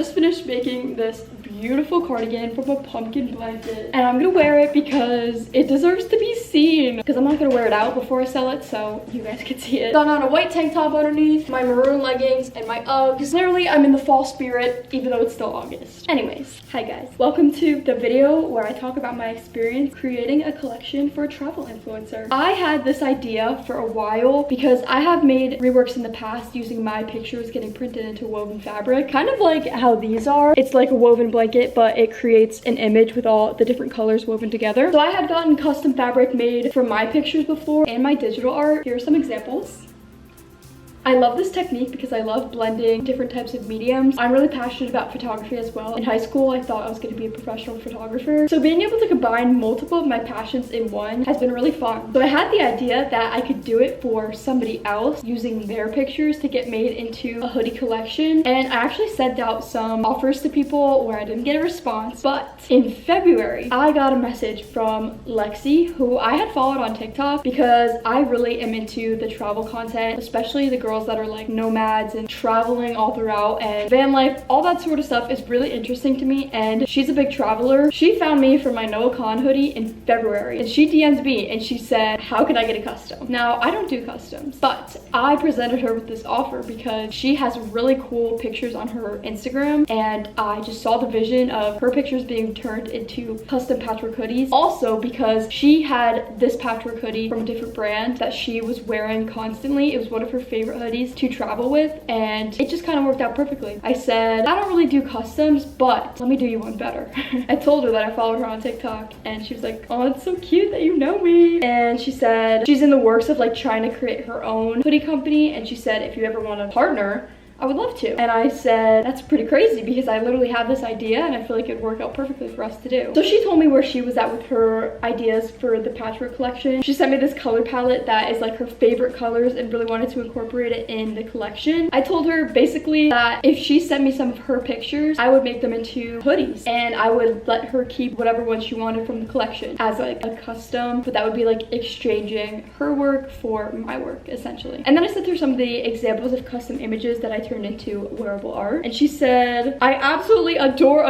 just finished making this beautiful cardigan from a pumpkin blanket, and I'm gonna wear it because it deserves to be seen, because I'm not gonna wear it out before I sell it so you guys can see it. Got on a white tank top underneath, my maroon leggings, and my Uggs. Literally, I'm in the fall spirit even though it's still August. Anyways, hi guys, welcome to the video where I talk about my experience creating a collection for a travel influencer. I had this idea for a while because I have made reworks in the past using my pictures getting printed into woven fabric, kind of like how these are. It's like a woven blanket, but it creates an image with all the different colors woven together. So I had gotten custom fabric made for my pictures before and my digital art. Here are some examples. I love this technique because I love blending different types of mediums. I'm really passionate about photography as well. In high school, I thought I was going to be a professional photographer. So being able to combine multiple of my passions in one has been really fun. So I had the idea that I could do it for somebody else using their pictures to get made into a hoodie collection. And I actually sent out some offers to people where I didn't get a response. But in February, I got a message from Lexi, who I had followed on TikTok because I really am into the travel content, especially the girls that are like nomads and traveling all throughout, and van life, all that sort of stuff is really interesting to me, and she's a big traveler. She found me for my Noah Khan hoodie in February, and she DM'd me and she said, how can I get a custom? Now, I don't do customs, but I presented her with this offer because she has really cool pictures on her Instagram, and I just saw the vision of her pictures being turned into custom patchwork hoodies. Also because she had this patchwork hoodie from a different brand that she was wearing constantly. It was one of her favorite hoodies to travel with, and it just kind of worked out perfectly. I said, I don't really do customs, but let me do you one better. I told her that I followed her on TikTok, and she was like, oh, it's so cute that you know me. And she said she's in the works of like trying to create her own hoodie company, and she said, if you ever want to partner, I would love to. And I said, that's pretty crazy because I literally have this idea and I feel like it'd work out perfectly for us to do. So she told me where she was at with her ideas for the patchwork collection. She sent me this color palette that is like her favorite colors and really wanted to incorporate it in the collection. I told her basically that if she sent me some of her pictures, I would make them into hoodies, and I would let her keep whatever one she wanted from the collection as like a custom, but that would be like exchanging her work for my work essentially. And then I sent her some of the examples of custom images that I turned into wearable art, and she said, I absolutely adore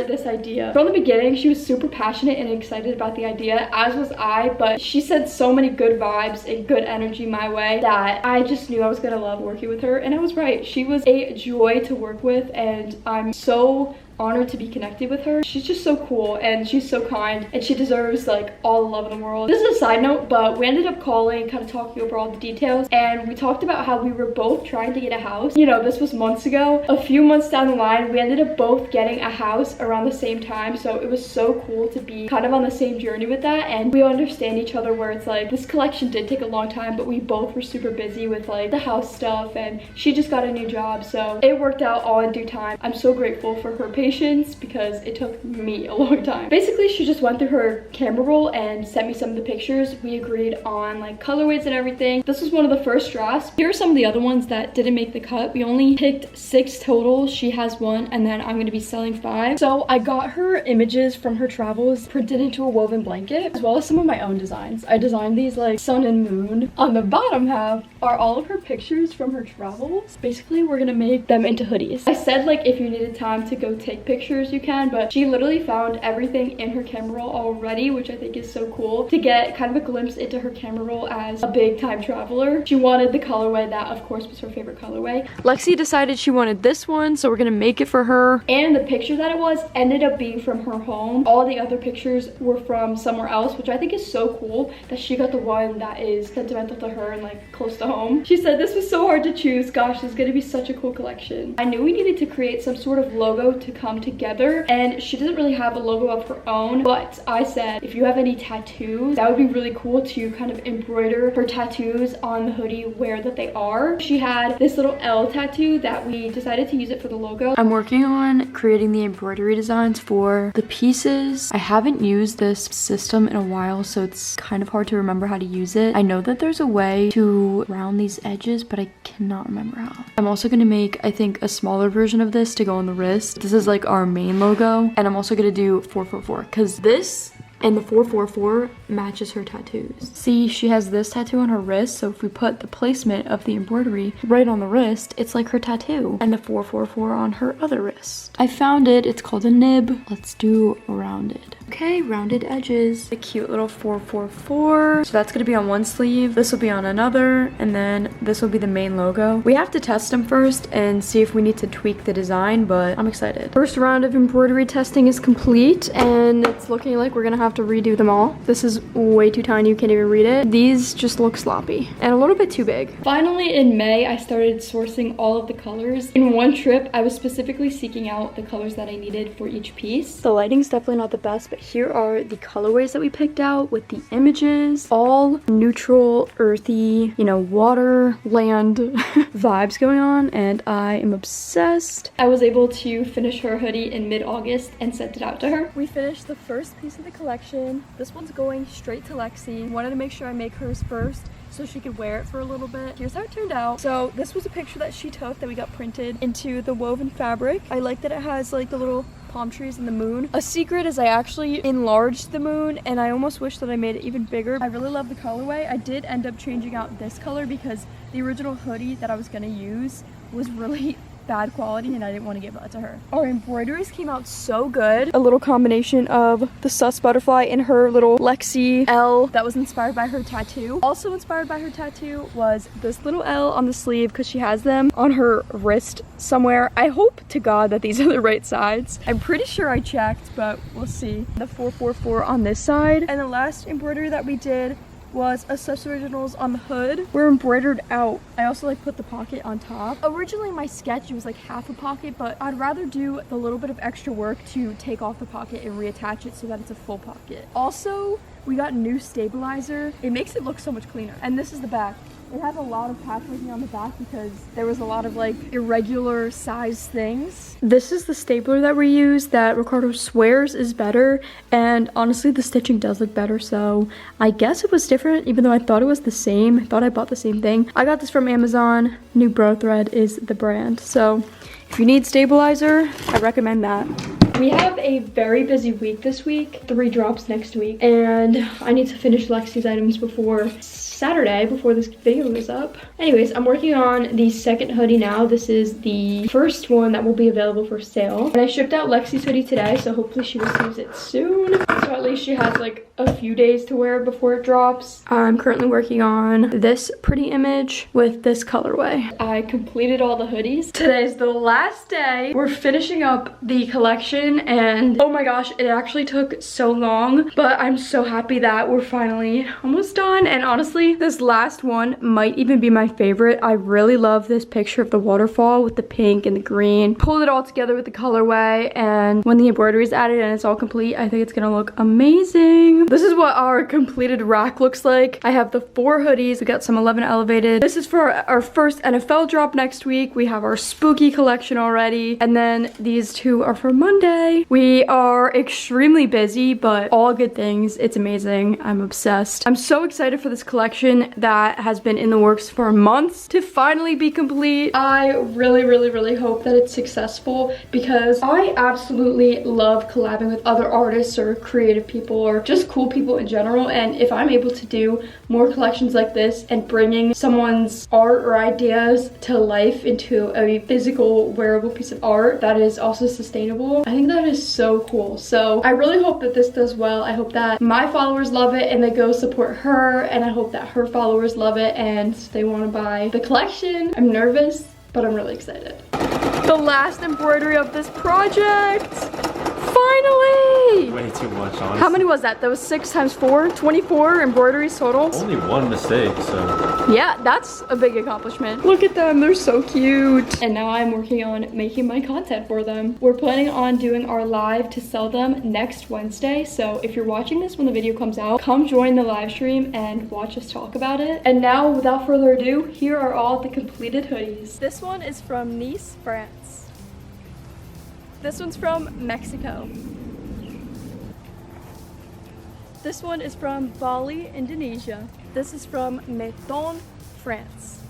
this idea. From the beginning, she was super passionate and excited about the idea, as was I, but she sent so many good vibes and good energy my way that I just knew I was gonna love working with her, and I was right. She was a joy to work with, and I'm so honored to be connected with her. She's just so cool and she's so kind, and she deserves like all the love in the world. This is a side note, but we ended up calling, kind of talking over all the details, and we talked about how we were both trying to get a house. You know, this was months ago. A few months down the line, we ended up both getting a house around the same time, so it was so cool to be kind of on the same journey with that, and we understand each other where it's like, this collection did take a long time, but we both were super busy with like the house stuff, and she just got a new job, so it worked out all in due time. I'm so grateful for her patience because it took me a long time. Basically, she just went through her camera roll and sent me some of the pictures. We agreed on like colorways and everything. This was one of the first drafts. Here are some of the other ones that didn't make the cut. We only picked 6 total. She has 1, and then I'm going to be selling 5. So I got her images from her travels printed into a woven blanket, as well as some of my own designs. I designed these like sun and moon. On the bottom half are all of her pictures from her travels. Basically, we're gonna make them into hoodies. I said like if you needed time to go take pictures you can, but she literally found everything in her camera roll already, which I think is so cool to get kind of a glimpse into her camera roll as a big time traveler. She wanted the colorway that of course was her favorite colorway. Lexi decided she wanted this one, so we're gonna make it for her, and the picture that it was ended up being from her home. All the other pictures were from somewhere else, which I think is so cool that she got the one that is sentimental to her and like close to home. She said, this was so hard to choose. Gosh, this is gonna be such a cool collection. I knew we needed to create some sort of logo to come together, and she doesn't really have a logo of her own, but I said, if you have any tattoos, that would be really cool to kind of embroider her tattoos on the hoodie where that they are. She had this little L tattoo that we decided to use it for the logo. I'm working on creating the embroidery designs for the pieces. I haven't used this system in a while, so it's kind of hard to remember how to use it. I know that there's a way to round these edges, but I cannot remember how. I'm also gonna make, I think, a smaller version of this to go on the wrist. This is like our main logo, and I'm also gonna do 444 because this And the 444 matches her tattoos. See, she has this tattoo on her wrist, so if we put the placement of the embroidery right on the wrist, it's like her tattoo. And the 444 on her other wrist. I found it. It's called a nib. Let's do rounded. Okay, rounded edges. A cute little 444. So that's gonna be on one sleeve. This will be on another, and then this will be the main logo. We have to test them first and see if we need to tweak the design, but I'm excited. First round of embroidery testing is complete, and it's looking like we're gonna have to redo them all. This is way too tiny, you can't even read it. These just look sloppy and a little bit too big. Finally, in May, I started sourcing all of the colors. In one trip, I was specifically seeking out the colors that I needed for each piece. The lighting's definitely not the best, but here are the colorways that we picked out with the images. All neutral, earthy, you know, water, land vibes going on, and I am obsessed. I was able to finish her hoodie in mid-August and sent it out to her. We finished the first piece of the collection. This one's going straight to Lexi. Wanted to make sure I make hers first so she could wear it for a little bit. Here's how it turned out. So this was a picture that she took that we got printed into the woven fabric. I like that it has like the little palm trees and the moon. A secret is I actually enlarged the moon, and I almost wish that I made it even bigger. I really love the colorway. I did end up changing out this color because the original hoodie that I was gonna use was really bad quality and I didn't want to give that to her. Our embroideries came out so good. A little combination of the sus butterfly and her little Lexi L that was inspired by her tattoo. Also inspired by her tattoo was this little L on the sleeve because she has them on her wrist somewhere. I hope to God that these are the right sides. I'm pretty sure I checked, but we'll see. The 444 on this side. And the last embroidery that we did was a Sus Originals on the hood. We're embroidered out. I also like put the pocket on top. Originally my sketch, it was like half a pocket, but I'd rather do the little bit of extra work to take off the pocket and reattach it so that it's a full pocket. Also, we got new stabilizer. It makes it look so much cleaner. And this is the back. It has a lot of patchworking on the back because there was a lot of like irregular size things. This is the stapler that we use that Ricardo swears is better, and honestly the stitching does look better, so I guess it was different even though I thought it was the same. I thought I bought the same thing. I got this from Amazon. New Bro Thread is the brand, so if you need stabilizer, I recommend that. We have a very busy week this week, 3 drops next week, and I need to finish Lexi's items before Saturday, before this video goes up. Anyways, I'm working on the second hoodie now. This is the first one that will be available for sale. And I shipped out Lexi's hoodie today, so hopefully she receives it soon. So at least she has like a few days to wear it before it drops. I'm currently working on this pretty image with this colorway. I completed all the hoodies. Today's the last day. We're finishing up the collection, and oh my gosh, it actually took so long, but I'm so happy that we're finally almost done. And honestly, this last one might even be my favorite. I really love this picture of the waterfall with the pink and the green. Pulled it all together with the colorway, and when the embroidery is added and it's all complete, I think it's gonna look amazing. This is what our completed rack looks like. I have the 4 hoodies. We got some 11 elevated. This is for our first NFL drop next week. We have our spooky collection already, and then these 2 are for Monday. We are extremely busy, but all good things. It's amazing. I'm obsessed. I'm so excited for this collection that has been in the works for months to finally be complete. I really hope that it's successful because I absolutely love collabing with other artists or creative people or just cool people in general, and if I'm able to do more collections like this and bringing someone's art or ideas to life into a physical wearable piece of art that is also sustainable, I think that is so cool. So I really hope that this does well. I hope that my followers love it and they go support her, and I hope that her followers love it and they want to buy the collection. I'm nervous, but I'm really excited. The last embroidery of this project. Finally! Way too much, honestly. How many was that? That was 6 times 4? 24 embroideries total? Only 1 mistake, so... Yeah, that's a big accomplishment. Look at them, they're so cute. And now I'm working on making my content for them. We're planning on doing our live to sell them next Wednesday, so if you're watching this when the video comes out, come join the live stream and watch us talk about it. And now, without further ado, here are all the completed hoodies. This one is from Nice, France. This one's from Mexico. This one is from Bali, Indonesia. This is from Menton, France.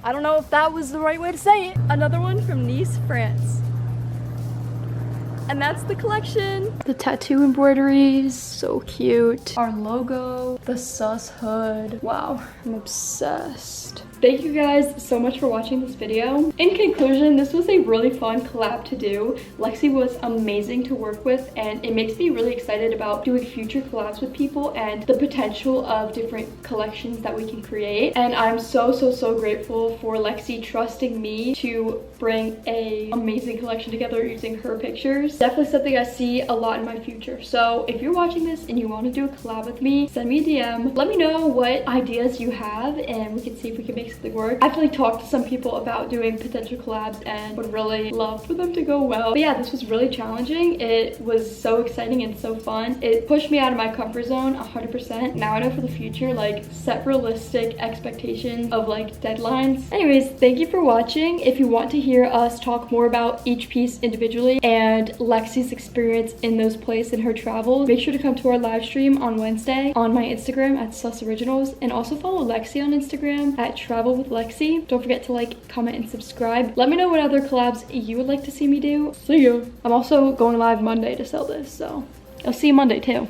I don't know if that was the right way to say it. Another one from Nice, France. And that's the collection. The tattoo embroideries, so cute. Our logo, the sus hood. Wow, I'm obsessed. Thank you guys so much for watching this video. In conclusion, this was a really fun collab to do. Lexi was amazing to work with, and it makes me really excited about doing future collabs with people and the potential of different collections that we can create. And I'm so grateful for Lexi trusting me to bring a amazing collection together using her pictures. Definitely something I see a lot in my future. So if you're watching this and you want to do a collab with me, send me a DM. Let me know what ideas you have and we can see if we can make something work. I've actually talked to some people about doing potential collabs and would really love for them to go well. But yeah, this was really challenging. It was so exciting and so fun. It pushed me out of my comfort zone 100%. Now I know for the future, like, set realistic expectations of like deadlines. Anyways, thank you for watching. If you want to hear us talk more about each piece individually and Lexi's experience in those places in her travels, make sure to come to our live stream on Wednesday on my Instagram at @susoriginals, and also follow Lexi on Instagram at Travel with Lexi. Don't forget to like, comment, and subscribe. Let me know what other collabs you would like to see me do. See ya. I'm also going live Monday to sell this, so I'll see you Monday too.